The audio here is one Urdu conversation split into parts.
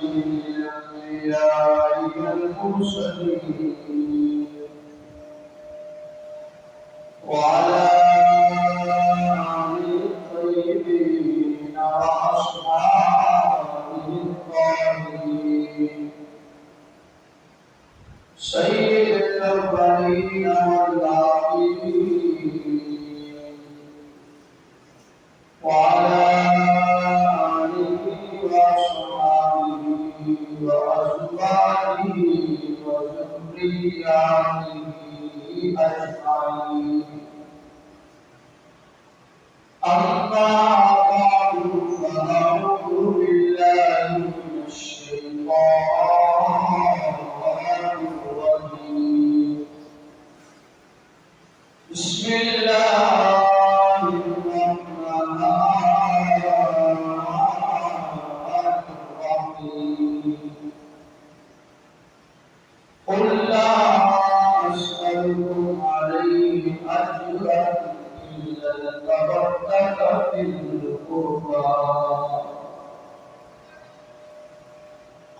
سيد الأنبياء والمرسلين وعلى آله الطيبين وأصحابه الطاهرين سيد الأولين والآخرين وعلى آله وأصحابه وأزواجه وذرياته أجمعين. أما بعد فأعوذ بالله من الشيطان الرجيم. بسم الله الرحمن الرحيم. قل لا أسألكم عليه أجرا إلا المودة في القربى.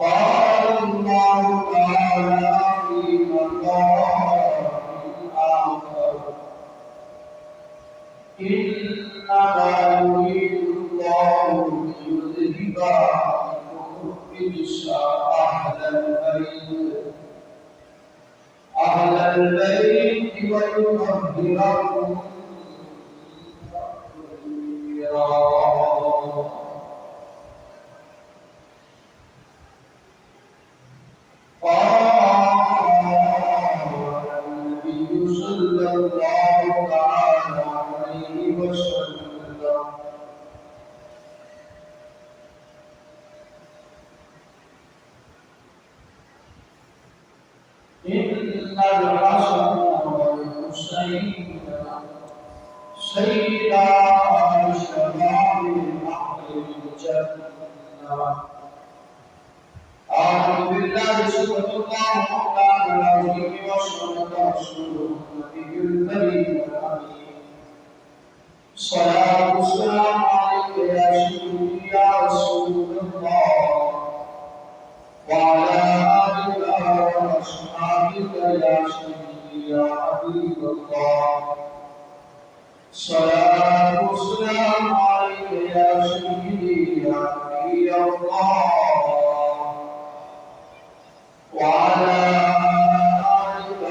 قال الله تعالى في مقام آخر: إنما يريد الله ليذهب عنكم الرجس أهل البيت ويطهركم تطهيرا. قال النبي صلى الله تعالى عليه وسلم: إن الحسن والحسين سيدا شباب أهل الجنة. أعوذ بالله صدق الله مولانا العظيم وصدق رسوله النبي الكريم الأمين. الصلاة والسلام عليك يا سيدي يا رسول الله وعلى آلك وأصحابك يا سيدي يا حبيب الله. الصلاة والسلام عليك يا سيدي يا نبي الله وعلى آلك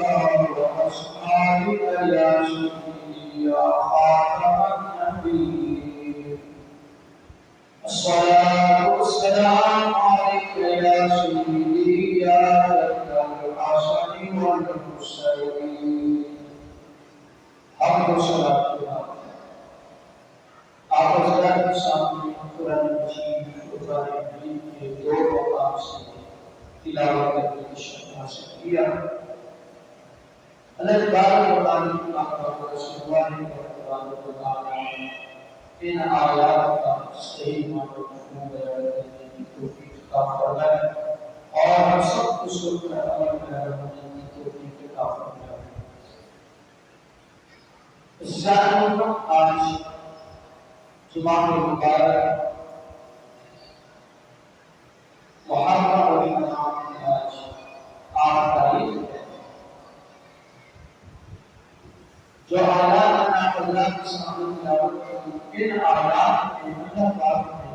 وأصحابك يا سيدي يا خاتم النبيين. الصلاة والسلام عليك يا سيدي يا جد الحسن والحسين. حمد صلاة آپ حضرات کے سامنے قرآن مجید قرآن مجید کے دو مقام سے تلاوت کرنے کی شرف حاصل کیا. اللہ تبارک و تعالی کی رحمت سے دعا ہے کہ تبارک و تعالی ان آیات کا صحیح معنی و مفہوم بیان کرنے کی توفیق عطا فرمائے اور ہم سب کو اس پر عمل کرنے کی توفیق عطا فرمائے. اس ذات میں آج جمعہ مبارک محرم الحرام کی آج 8 تاریخ ہے. جو آیات اللہ کے سامنے تلاوت کی ان آیات میں اللہ پاک نے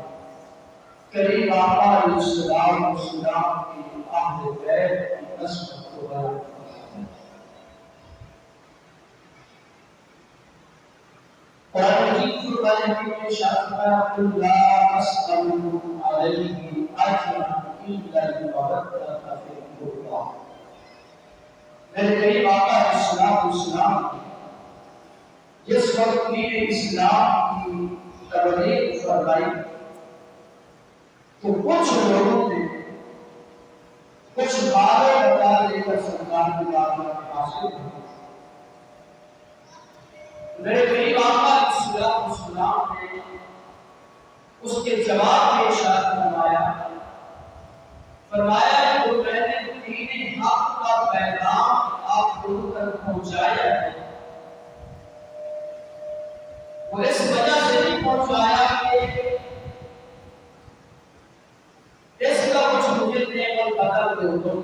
کریم آقا علیہ السلام کی اہل بیت کی عظمت کو بیان کیا. قرآن مجید کی روایت میں ارشاد فرمایا: قل لا أسألكم عليه أجرا إلا المودة في القربى. میرے کریم آقا علیہ السلام جس وقت دین اسلام کی تبلیغ فرمائی تو کچھ لوگوں نے کچھ باتیں بتا دے کر سرکار کی بات میں حاصل ہوئی. میرے کریم آقا علیہ السلام نے اس کے جواب میں ارشاد فرمایا کہ میں نے دین حق کا پیغام آپ لوگوں تک پہنچایا ہے. وہ اس وجہ سے نہیں پہنچایا کہ اس کا کچھ کر دو تو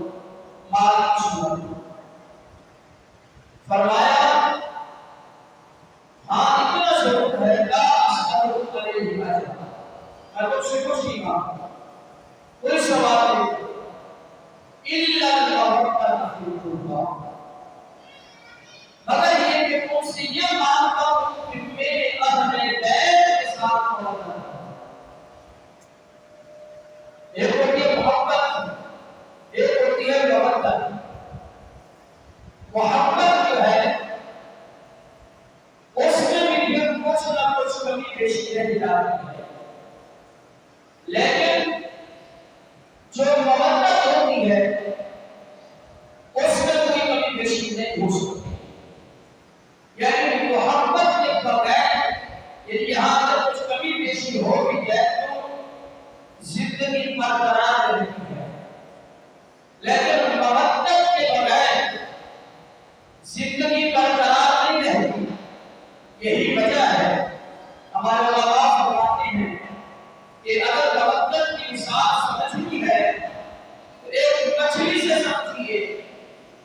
مال کی صورت میں فرمایا ہاں اتنا ضرور ہے لا اسألک علیہ اجرا، میں تجھ سے کچھ نہیں مانگتا، کوئی سوال نہیں الا المودۃ فی القربى، مگر یہ کہ تم سے یہ مانگتا ہوں کہ میرے اہل بیت کے ساتھ محبت کرو۔ ایک ہوتی ہے محبت، ایک ہوتی ہے مودت۔ محبت جو ہے اس میں بھی پھر کچھ نہ کچھ کمی بیشی رہ جاتی ہے، لیکن جو مودت ہوتی ہے اس میں کوئی کمی بیشی نہیں ہو سکتی، یعنی محبت کے بغیر یعنی یہاں اگر کچھ کمی بیشی ہو بھی جائے تو زندگی برقرار رہتی ہے، لیکن مودت کے بغیر زندگی برقرار نہیں رہتی۔ یہی وجہ ہے ہمارے علماء فرماتے ہیں کہ اگر مودت کی مثال سمجھنی ہے تو ایک مچھلی سے سمجھیے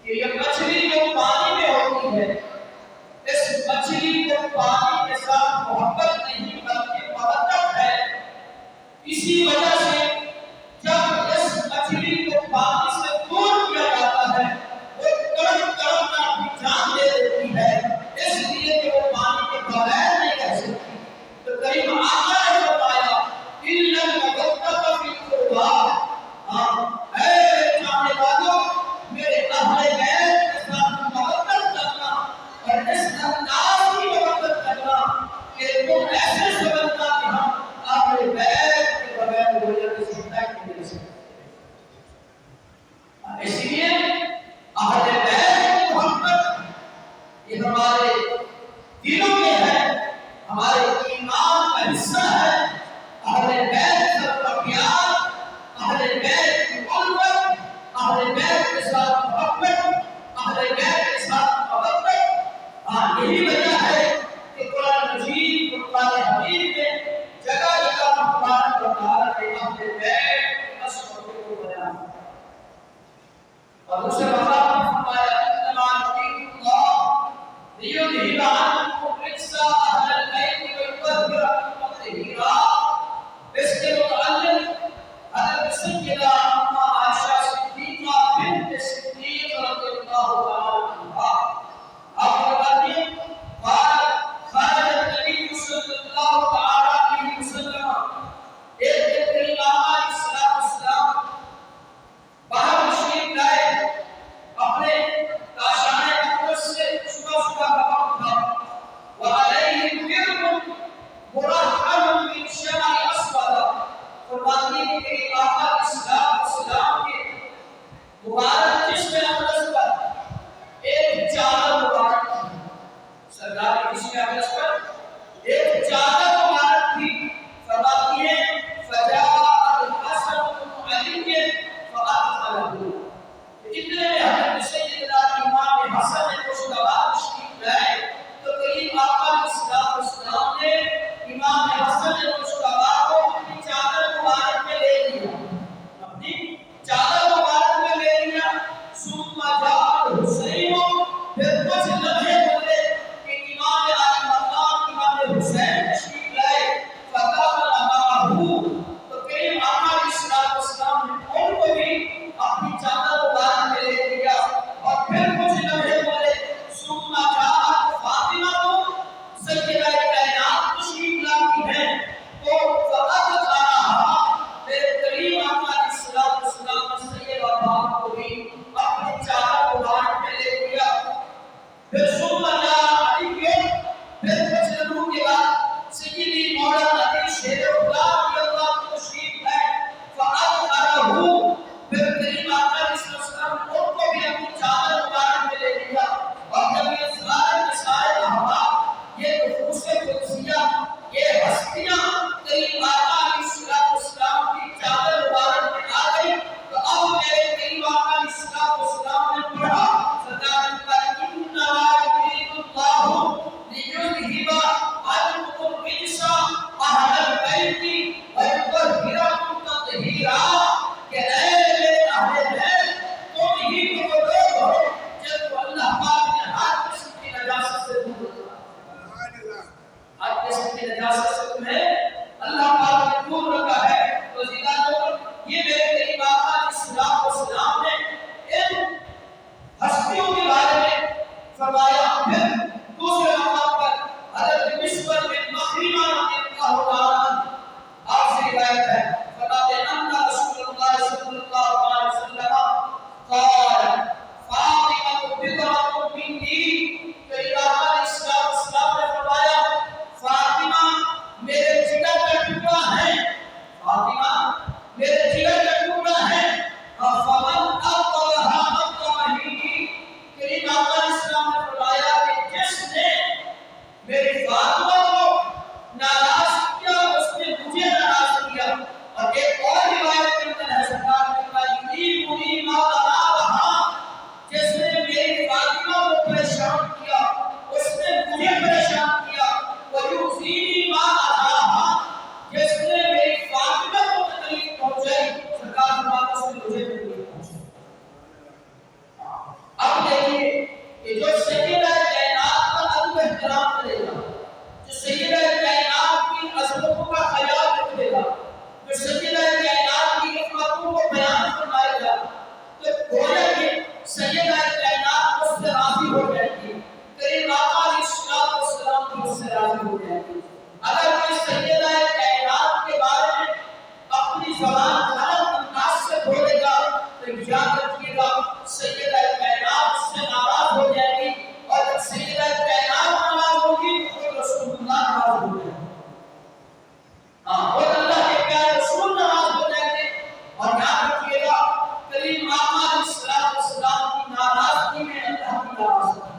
کہ یہ مچھلی جو پانی میں ہوتی ہے، اس مچھلی کو پانی کے ساتھ محبت نہیں بلکہ مودت ہے، اسی وجہ سے جب اس مچھلی کو پانی سے دور کیا جاتا ہے وہ کڑک کڑک کر اپنی جان دے دیتی ہے، اس لیے کہ وہ پانی کے بغیر نہیں رہ سکتی۔ تو کریم آقا نے فرمایا الا المودۃ فی القربى، اے جاننے والوں میرے اہل بیت کے ساتھ محبت کرنا اور اس انداز کی محبت کرنا کہ تم ایسے سمجھنا کہ ہم اہل بیت کے بغیر گویا کسی تک نہیں رہ سکتے۔ اس لیے اہل بیت کی محبت یہ ہمارے دلوں میں ہے، ہمارے ایمان کا حصہ ہے۔ اہل بیت کا پیار، اہل بیت کی الفت، اہل بیت کے ساتھ محبت، اہل بیت کے ساتھ محبت، یہی وجہ ہے کہ قرآن مجید قرآن حکیم میں جگہ جگہ تبارک و تعالیٰ نے اہل بیت کی عظمت کو بیان کیا، اور دوسرے مقام میں فرمایا انما یرید اللہ لیذھب عنکم رجس اہل البیت ویطہرکم تطہیرا۔ اس کے متعلق حضرت سیدہ اما عائشہ صدیقہ بنت صدیق رضی اللہ تعالی عنہا آپ فرماتی ہیں قال خرج النبی صلی اللہ تعالی علیہ وسلم، ایک دن کریم آقا علیہ السلام باہر تشریف لائے، اپنے کاشانہ اقدس سے صبح صبح کا وقت تھا، وعلیہ برد مرحل من شمع اسود، فرماتی ہے کہ آقا علیہ السلام کے مبارک جسم اقدس پر ایک چادر مبارک تھی، سرکار کے جسم اقدس پر ایک چادر مبارک تھی۔ فرماتی ہے فجاء الحسن بن علی فادخله، اتنے میں حضرت سیدنا امام حسن مصطفیٰ تشریف لائے تو کریم آقا علیہ السلام نے امام حسن مصطفیٰ کو اپنی چادر مبارک میں لے لیا، اپنی چادر مبارک میں لے لیا رکھیے گا کریم آقا علیہ السلام کی ناراضگی میں اللہ کی ناراضگی.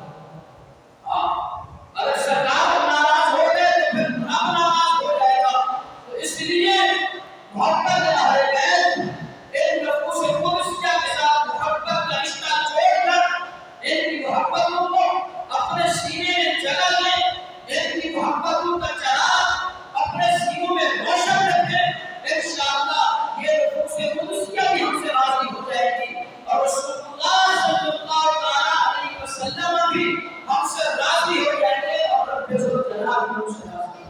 اگر سرکار ناراض ہو گئے تو پھر رب ناراض ہو جائے گا. تو اس لیے محبت اہل بیت ان نفوس قدسیہ کے ساتھ محبت کا رشتہ چھوڑ کر ان کی محبتوں کو اپنے سینے میں جگہ دیں, ان کی محبتوں کا چراغ اپنے سینوں میں روشن رکھیں. انشاءاللہ یہ نفوس قدسیہ بھی ہم سے راضی ہو جائے گی اور رسول اللہ صلی اللہ علیہ وسلم بھی ہم سے راضی ہو جائیں گے اور رب الجلال بھی ہم سے راضی.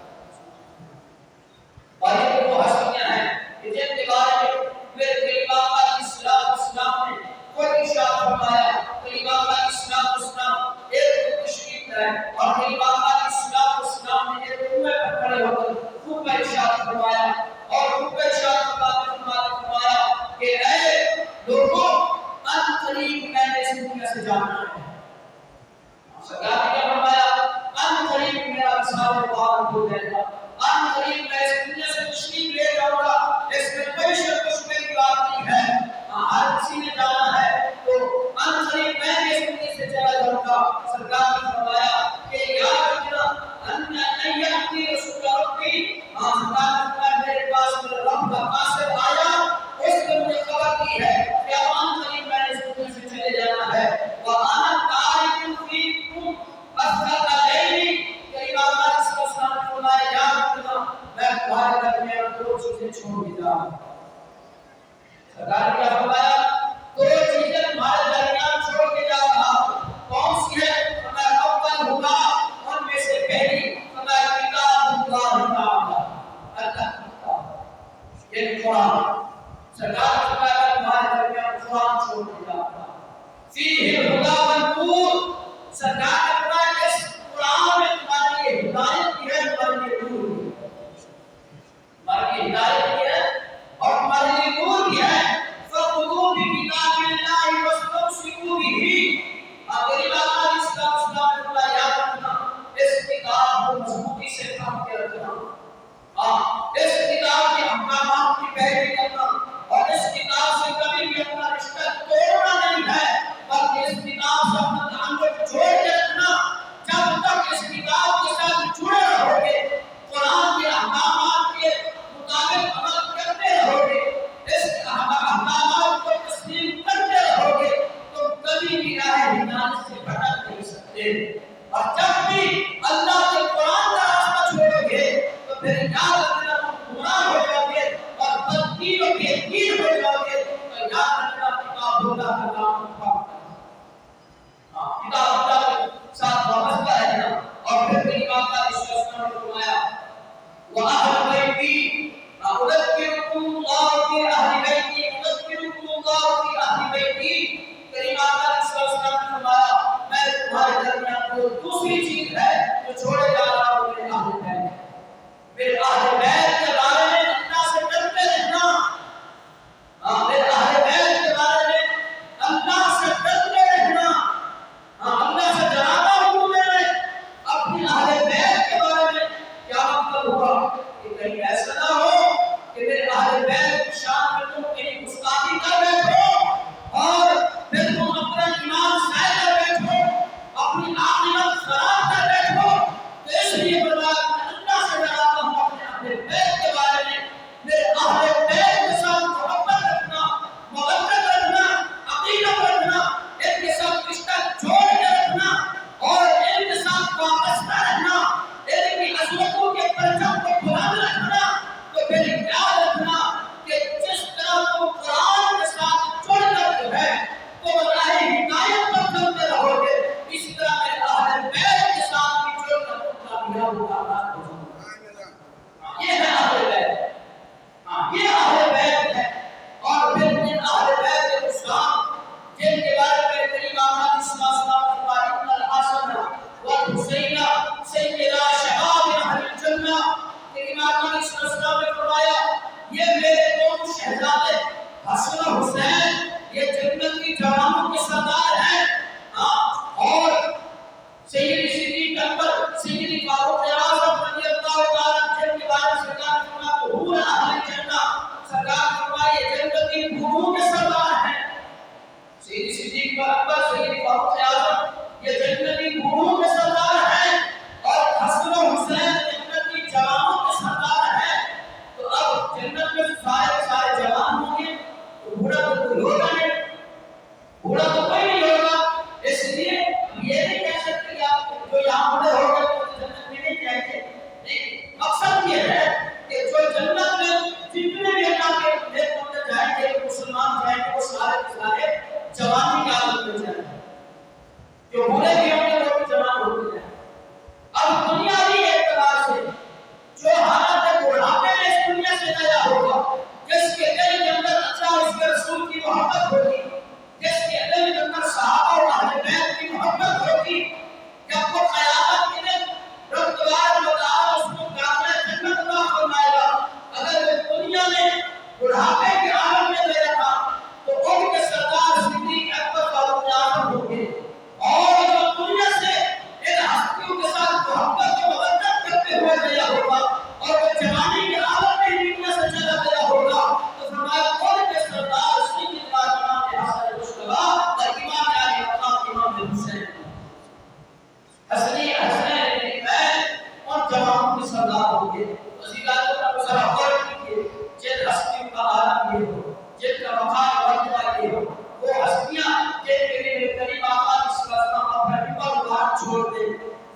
اور یہ وہ ہستیاں ہیں کہ جن کے بارے میں میرے کریم آقا علیہ السلام نے خود ارشاد فرمایا. کریم آقا علیہ السلام ایک تشریف لائے اور کریم آقا علیہ السلام نے ایک کنویں پر کھڑے ہو کر خوب ارشاد فرمایا اور خوب ارشاد فرمایا کہ اے لوگوں ان قریب میں نے اس دنیا سے جانا ہے. سرکار نے کیا فرمایا؟ ان قریب میرا وصال پاک ہو جائے گا, ان قریب میں اس دنیا سے تشریف لے جاؤں گا. اس میں کوئی شک و شبہ کی بات نہیں ہے. ہر کسی نے جانا ہے تو ان قریب میں بھی اس دنیا سے چلا جاؤں گا. سرکار نے فرمایا کہ یاد رکھنا ان یاتی رسول ربی, سرکار نے فرمایا میرے پاس میرے رب کا قاصد آیا, اس نے مجھے خبر دی ہے کہ ان قریب میں اس دنیا سے چلے جانا ہے. وانا تارک فیکم اثر علیہ, کہ امام علیہ السلام نے فرمایا یاد رکھنا میں تمہارے درمیان دو چیزیں چھوڑ کے جا رہا ہوں. سرکار نے کیا فرمایا؟ دو چیزیں تمہارے درمیان چھوڑ کے جا رہا ہوں. کون سی ہے؟ فرمایا اول ہوگا ان میں سے پہلی, فرمایا کتاب اللہ تعالی, اللہ کی کتاب یہ قرآن. سرکار نے فرمایا تمہارے درمیان قرآن چھوڑ کے جا رہا ہوں. فیہ الہدی والنور, سرکار نے فرمایا اس قرآن میں تمہارے لیے ہدایت بھی ہے, تمہارے لیے نور بھی ہے. تمہارے لیے ہدایت بھی ہے اور تمہارے لیے نور بھی ہے. فَخُذُوا بِكِتَابِ اللَّهِ وَاسْتَمْسِكُوا بِهِ. کریم آقا علیہ السلام نے فرمایا یاد رکھنا اس کتاب کو مضبوطی سے تھام کے رکھنا, اس کتاب کے احکامات کی پیروی کرنا اور اس کتاب سے کبھی بھی اپنا رشتہ توڑنا نہیں ہے, بلکہ اس کتاب سے اپنا تعلق جوڑ کے رکھنا. جب تک اس کتاب کے ساتھ جڑے رہو گے, قرآن کے احکامات کے مطابق عمل کرتے رہو گے, اس احکامات کو تسلیم کرتے رہو گے, تو کبھی بھی راہ ہدایت سے بھٹک نہیں سکتے. اور جب بھی اللہ کے قرآن کا راستہ چھوڑو گے تو پھر یاد رکھنا تم گمراہ ہو جاؤ گے اور بددینوں کے دین ہو جاؤ گے. تو یاد رکھنا کتاب اللہ کا کام کتاب اللہ کے ساتھ وابستہ رہنا. اور پھر کریم آقا علیہ السلام نے فرمایا وَأَهْلُ بَيْتِي أُذَكِّرُكُمُ اللَّهُ فِي أَهْلِ بَيْتِي أُذَكِّرُكُمُ اللَّهُ فِي أَهْلِ بَيْتِي. کریم آقا علیہ السلام نے فرمایا میں تمہارے درمیان کو دوسری چیز ہے جو چھوڑے جا رہا ہوں, میرے اہل بیت. میرے اہل بیت کے بارے میں اللہ سے ڈرتے رہنا. میرے اہل بیت کے بارے میں اللہ سے ڈرتے رہنا. اللہ سے ڈراتا ہوں میں اپنی اہل بیت کے بارے میں. کیا مطلب ہوا کہ کہیں ایسا نہ ہو کہ میرے اہل بیت کی شان میں تم کہیں گستاخی کر بیٹھو اور پھر تم اپنا ایمان ضائع کر بیٹھو, اپنی عاقبت خراب محبت ہوگی، جس کے دل کے اندر صحابہ اور اہل بیت کی محبت ہوگی، جب وہ قیامت کے دن رب تبارک و تعالیٰ اس کو داخلہ جنت عطا فرمائے گا۔ اگر وہ دنیا میں بڑھاپے کے عالم میں گیا تھا تو ان کے سردار صدیق اکبر فاروق اعظم ہوں گے، اور جو دنیا سے ان ہستیوں کے ساتھ محبت و مودت کرتے ہوئے گیا ہوگا اور وہ جوانی کے عالم میں دنیا سے چلا گیا ہوگا، تو فرمایا ان کے سردار سیدنا امام حسن مجتبی اور امام علی مقام امام حسین، حسنی حسین بن اور جوانوں کے سردار ہوں گے۔ وزیرات کا ذرا غور کیجیے، جن ہستیوں کا عالم یہ ہو، جن کا مقام اور مرتبہ یہ ہو، وہ ہستیاں جن کے لیے کریم آقا صلی اللہ علیہ وسلم اپنا ربا ہاتھ چھوڑ دے،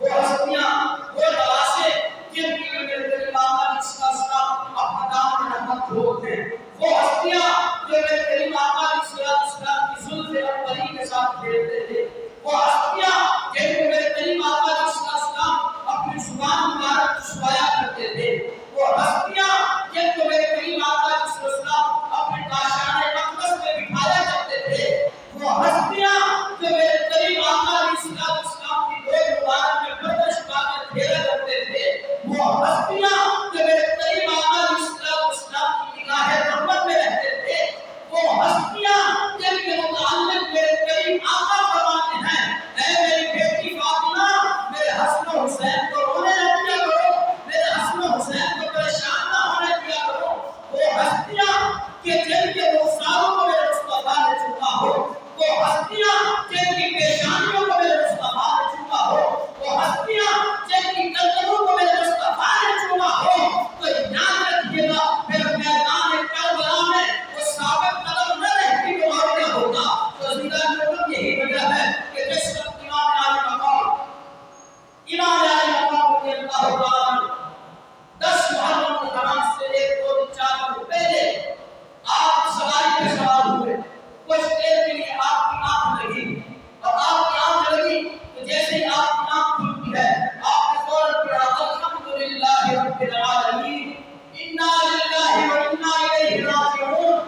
وہ ہستیاں وہ نواسے جن کے لیے کریم آقا صلی اللہ علیہ وسلم اپنا دامن رحمت کھول دے، وہ ہستیاں جو کریم آقا صلی اللہ علیہ وسلم کی زلف اکبری کے ساتھ کھیلتے تھے، وہ ہستیاں جن کو میرے کریم آقا صلی اللہ علیہ وسلم اپنی زبان مبارک چھپایا کرتے تھے، وہ ہستیاں جن کو میرے کریم آقا صلی اللہ علیہ وسلم اپنے کاشان اقدس میں بٹھایا کرتے تھے، وہ ہستیاں جو میرے کریم آقا صلی اللہ علیہ وسلم کی گود مبارک میں پردہ چھپا کر کھیلا کرتے تھے، وہ ہستیاں جو میرے کریم آقا صلی اللہ علیہ وسلم کی نگاہ رحمت میں رہتے تھے، وہ ہستیاں جن کے متعلق میرے کریم آقا فرماتے ہیں، اے میری بیٹی فاطمہ میرے حسن و حسین کو رونے نہ دیا کرو، میرے حسن و حسین کو پریشان نہ ہونے دیا کرو، وہ ہستیاں کہ جن کے رخساروں کو میرے مصطفیٰ نے چوما ہو، وہ ہستیاں جن کی پیشانیوں کو میرے مصطفیٰ نے چوما ہو، وہ ہستیاں جن کی گردنوں کو میرے مصطفیٰ نے چوما ہو، تو یاد رکھیے گا پھر میدان کربلا میں وہ ثابت قدم نہ رہتی تو معاملہ ہوگا۔ تو زیدہ نظر یہی وجہ ہے کہ جس وقت امام علی مقام رضی اللہ تعالیٰ 10 محرم الحرام سے 1-2-4 دن پہلے آپ سواری پہ سوار ہوئے، کچھ دیر کے لیے آپ کی آنکھ لگی، اور آپ کی آنکھ لگی تو جیسے ہی آپ کی آنکھ کھلتی ہے آپ نے فوراً پڑھا الحمدللہ رب العالمین انا للہ و انا الیہ راجعون۔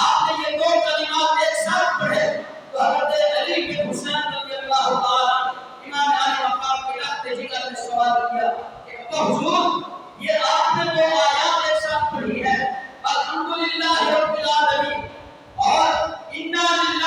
آپ نے یہ 2 کلمات ایک ساتھ پڑھے تو حضرت علی بن حسین رضی اللہ تعالیٰ امام علی مقام کے رہتے جگر نے سوال کیا کہ حضور یہ آپ نے 2 آیات ایک ساتھ پڑھی ہے، الحمدللہ رب العالمین اور انا للہ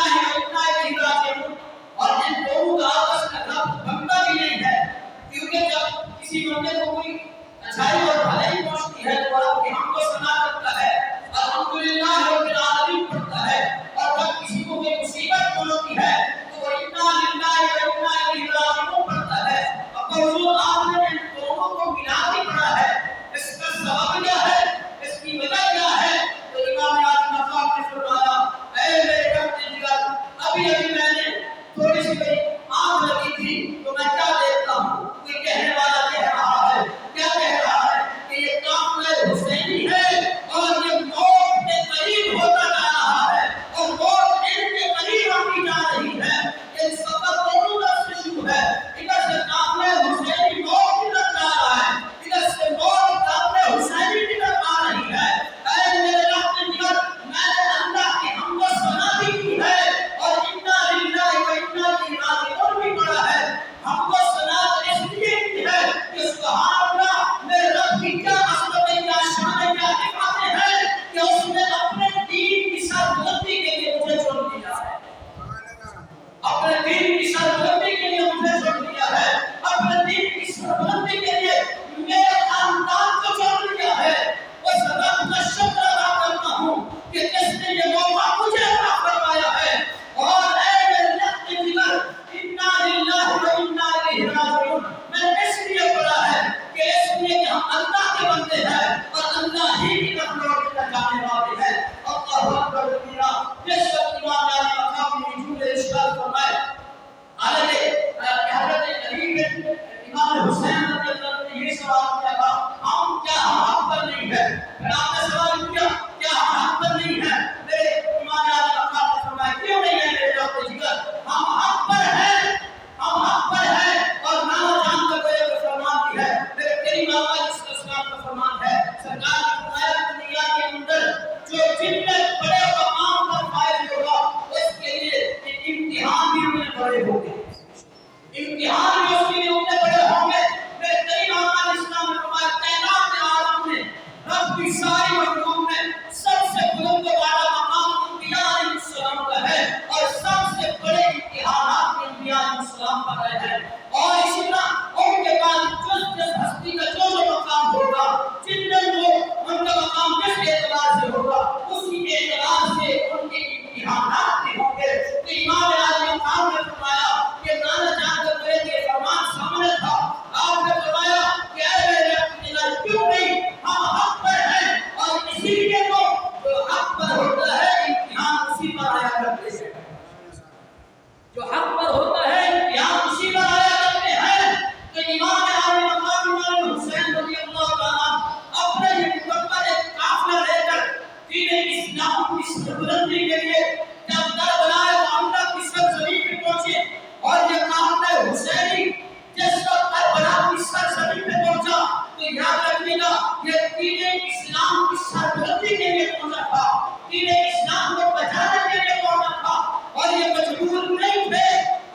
اور یہ قافلہ حسینی جس وقت کربلا کی سرزمین پہ پہنچا تو یاد رکھیے گا یہ دین اسلام کی سربلندی کے لیے پہنچا تھا، دین اسلام کو بچانے کے لیے پہنچا تھا، اور یہ مجبور نہیں تھے۔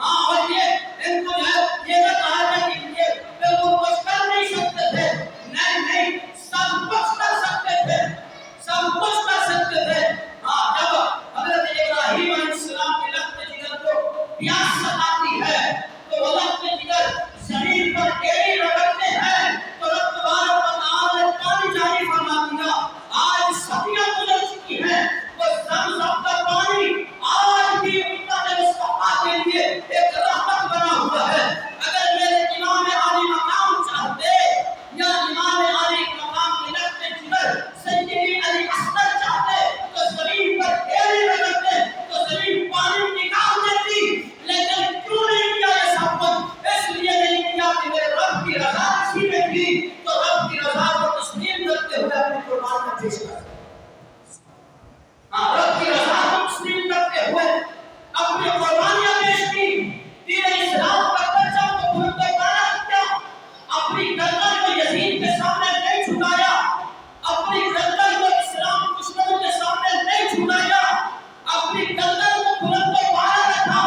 اور یہ ان کو یہ نہ کہا جائے کہ وہ کچھ کر نہیں سکتے تھے، نہیں، سب کچھ کر سکتے تھے، سب کچھ کر سکتے تھے۔ جب حضرت ابراہیم علیہ السلام کے لخت جگر کو پیاس ستاتی ہے تو وہ لخت جگر زمین پر ایڑی رگڑتے ہیں تو رب تبارک و تعالی نے پانی جاری فرما دیا۔ آج صدیاں گزر چکی ہیں، وہ زمزم کا پانی آج بھی امت مصطفیٰ کے لیے ایک رحمت بنا ہوا ہے۔ اگر میرے امام عالی مقام چاہتے یا امام عالی مقام کے لخت جگر سیدی علی اصغر چاہتے تو زمین پر ایڑی رگڑتے تو زمین پانی نکال دیتی، لیکن کیوں نہیں کیا یہ سب کچھ؟ اس لیے نہیں کیا کہ میرے رب کی رضا اسی میں تھی، تو رب کی رضا کو تسلیم کرتے ہوئے اپنی قربان میں پیش کر رب کی رضا کو تسلیم کرتے ہوئے اپنی قربانیاں پیش کی، دین اسلام کا پرچم کو بلند کرنا کیا، اپنی گردن کو یزید کے سامنے نہیں جھکایا، اپنی گردن کو اسلام دشمنوں کے سامنے نہیں جھکایا، اپنی گردن کو بلند و بالا رکھا،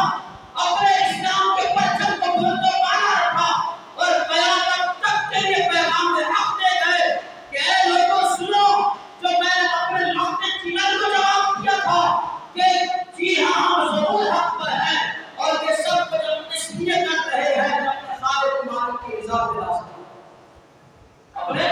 اپنے اسلام کے پرچم کو بلند و بالا رکھا، اور قیامت تک کے لیے پیغام حق دے گئے کہ اے لوگوں سنو، جو میں نے اپنے لخت جگر کو جواب دیا تھا کہ جی ہاں ہم ضرور حق پر ہیں، اور یہ سب کچھ ہم اس لیے کر رہے ہیں کہ اپنے خالق مالک کی رضا پہ راضی ہیں، اپنے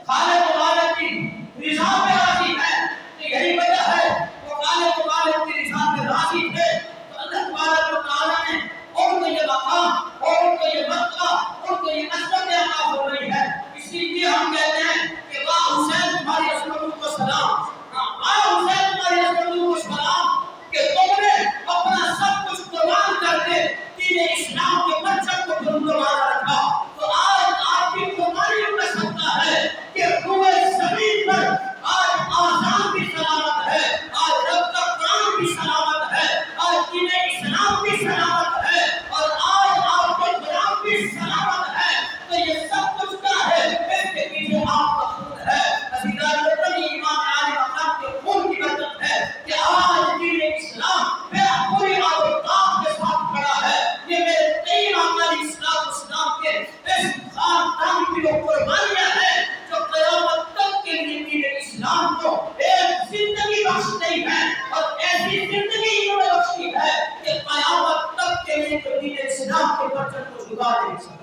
خالق مالک کی رضا پہ راضی ہیں۔ تو یہی وجہ ہے وہ خالق مالک کی رضا پہ راضی تھے تو اللہ تبارک و تعالی نے ان کو یہ مقام اور ان کو یہ مرتبہ ان کو یہ عظمت عطا ہو رہی ہے۔ اسی لیے ہم کہتے ہیں کہ واہ حسین تمہاری عظمت کو سلام، واہ حسین تمہاری عظمت کو سلام کہ تم نے اپنا سب کچھ قربان کر کے دین اسلام کے پرچم کو بلند و بالا رکھا۔ تو آج آپ کی قربانی کا سکتا ہے کہ روئے زمین پر آج آزاد بھی سلامت ہے، آج رب کا قرآن بھی سلامت ہے، آج دین اسلام بھی سلامت ہے، اور آج آپ کے غلام بھی سلامت ہے۔ تو یہ سب کچھ کیا ہے؟ اس کے پیچھے آپ کا خون ہے، عزیزان وطنی، امام عالی مقام کے خون کی برکت ہے کہ آج دین اسلام میرا پوری آب و تاب کے ساتھ کھڑا ہے۔ یہ میرے 23 امام علیہ السلام کے اس خاندان کی وہ قربانیاں ہیں جو قیامت تک کے لیے دین اسلام کو ایک زندگی بخش گئی ہے، اور ایسی زندگی انہوں نے بخشی ہے کہ قیامت تک کے لیے جو دین اسلام کے پرچم کو جھکا نہیں سکتا،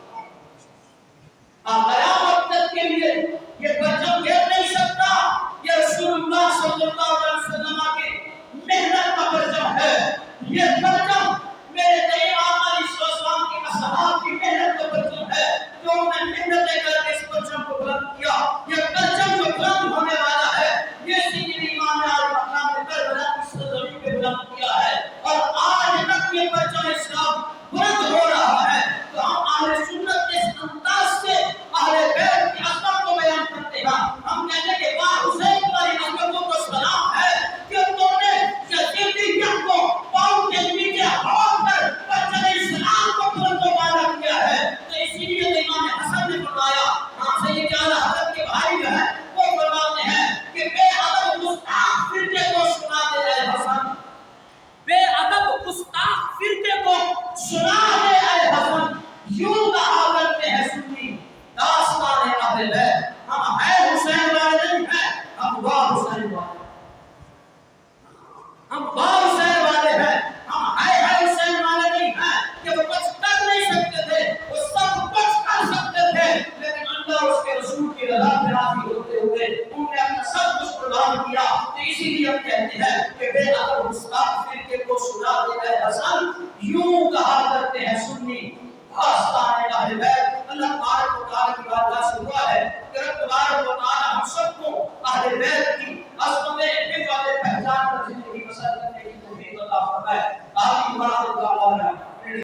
قیامت تک کے لیے یہ پرچم گر نہیں سکتا۔ یہ رسول اللہ صلی اللہ علیہ وسلم کی محنت کا پرچم ہے، یہ پرچم میرے نئے امام علیہ السلام کے اصحاب کی محنت کا پرچم ہے، جو انہوں نے محنتیں کر کے اس پرچم کو بلند کیا۔ یہ پرچم جو بلند ہونے والا ہے یہ سیدی امام عالی مقام نے کربلا کی سرزمین پہ بلند کیا ہے، اور آج تک یہ پرچم اسلام بلند ہو رہا ہے۔ تو ہم اہل سنت کے اس انداز سے اہل بیت کی عظمت کو بیان کرتے ہیں، ہم کہتے ہیں کہ واہ حسین تمہاری عظمتوں کو سلام ہے کہ تم نے یزیدیت کو پاؤں کے نیچے ہون کر پرچم اسلام کو بلند و بالا کیا ہے۔ تو اسی لیے امام حسن نے فرمایا، سید اعلیٰ حضرت کے بھائی جو ہیں وہ فرماتے ہیں کہ بے ادب گستاخ فرقے کو سنا دے اے حسن، بے ادب گستاخ فرقے کو سنا دے اے حسن، یوں کہا کرتے ہیں سنی داستان اہل بیت، ہم ہے حسین والے نہیں ہیں، ہم واہ حسین والے، ہم واہ حسین والے ہیں، ہم ہے حسین والے نہیں ہیں کہ وہ کچھ کر نہیں سکتے تھے، وہ سب کچھ کر سکتے تھے، لیکن اللہ اور اس کے رسول کی رضا پہ راضی ہوتے ہوئے انہوں نے اپنا سب کچھ قربان کیا۔ تو اسی لیے ہم کہتے ہیں کہ بے ادب گستاخ فرقے کو سنا دے اے حسن، یوں کہا کرتے ہیں سنی داستان